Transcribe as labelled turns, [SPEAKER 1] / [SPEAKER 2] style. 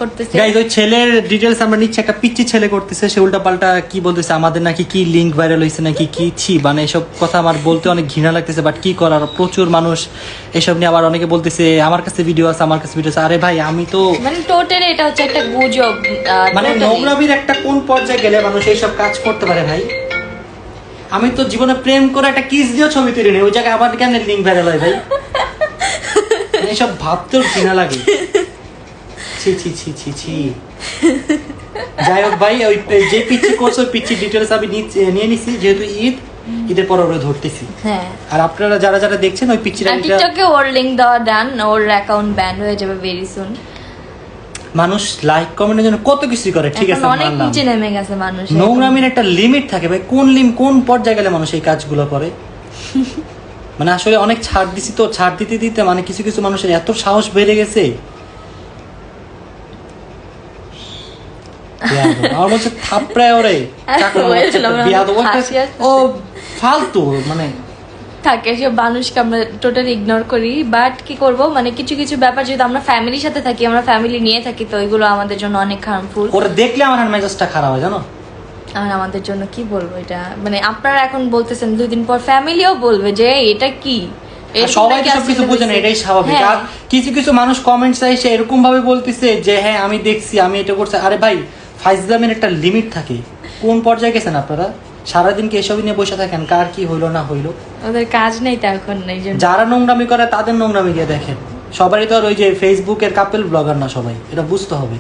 [SPEAKER 1] করতেছে।
[SPEAKER 2] গাইস ওই ছেলের ডিটেইলস আমরা নিচ্ছি, একটা পিচ্চি ছেলে করতেছে, সে উল্টাপাল্টা কি বলতেছে আমাদের নাকি কি লিংক ভাইরাল হইছে নাকি কি ছি, মানে এসব কথা আমার বলতে অনেক ঘৃণা লাগতেছে, বাট কি করার, প্রচুর মানুষ এসব নিয়ে। আবার অনেকে বলতেছে আমার কাছে ভিডিও আছে, আমার কাছে ভিডিও আছে। আরে ভাই আমি তো
[SPEAKER 1] মানে টোটালি এটা হচ্ছে একটা গুজব,
[SPEAKER 2] মানে নোংরামির একটা কোন পর্যায়ে গেলে মানুষ এইসব কাজ করতে পারে ভাই? আমি তো জীবনে প্রেম করে একটা কিস দিয়েও ছবি তুলি নেই, ওই জায়গায় আবার কেন লিংক ভাইরাল হয় ভাই? এইসব ভাবতেও ঘৃণা লাগে। ছি ছি ছি ছি ছি। যাই হোক ভাই, ওই যে পিচ্ছি কোর্স ওই পিচ্ছি ডিটেলস আমি নিয়ে নিছি, যেহেতু ঈদের পর ওরে ধরতেছি।
[SPEAKER 1] হ্যাঁ,
[SPEAKER 2] আর আপনারা যারা যারা দেখছেন ওই পিচ্চিটা,
[SPEAKER 1] টিকটকে ওর লিংক দেওয়া ডান, ওর অ্যাকাউন্ট ব্যান হয়ে যাবে ভেরি সুন।
[SPEAKER 2] মানুষ লাইক কমেন্টের জন্য কত কিছু করে, ঠিক আছে
[SPEAKER 1] অনেক নিচে নেমে গেছে মানুষ।
[SPEAKER 2] নোংরামির একটা লিমিট থাকে ভাই, কোন পর্যায়ে গেলে মানুষ এই কাজগুলো করে? মানে আসলে অনেক ছাড় দিছি তো, ছাড় দিতে দিতে মানে কিছু কিছু মানুষের এত সাহস বেড়ে গেছে। আমার বলছে থাপড়ায় ওরে ও ফালতু, মানে
[SPEAKER 1] থাকে সব মানুষকে আমরা টোটালি ইগনোর করি, বাট কি করব, মানে কিছু কিছু ব্যাপার যেহেতু আমরা ফ্যামিলির সাথে থাকি, আমরা ফ্যামিলি নিয়ে থাকি, তো এগুলো আমাদের জন্য অনেক হার্মফুল।
[SPEAKER 2] ওরে দেখলে আমার মেজাজটা খারাপ হয় জানো।
[SPEAKER 1] আর আমাদের জন্য কি বলবো এটা, মানে আপনারা এখন বলতেছেন 2 দিন পর ফ্যামিলিও বলবে যে এটা কি,
[SPEAKER 2] সবাই তো সবকিছু বোঝে না, এটাই স্বাভাবিক। আর কিছু কিছু মানুষ কমেন্টস এসে এরকম ভাবে বলতেছে যে হ্যাঁ আমি দেখছি, আমি এটা করছি। আরে ভাই ফাইজলামের একটা লিমিট থাকে। কোন পর্যায়ে গেছেন আপনারা? সারাদিন কি এসব নিয়ে বসে থাকেন, কার কি হইলো না হইলো?
[SPEAKER 1] ওদের কাজ নেই তো এখন, এই জন্য
[SPEAKER 2] যারা নোংরামি করে তাদের নোংরামি গিয়ে দেখেন। সবারই তো আর ওই যে ফেসবুকের কাপেল ব্লগার না সবাই, এটা বুঝতে হবে।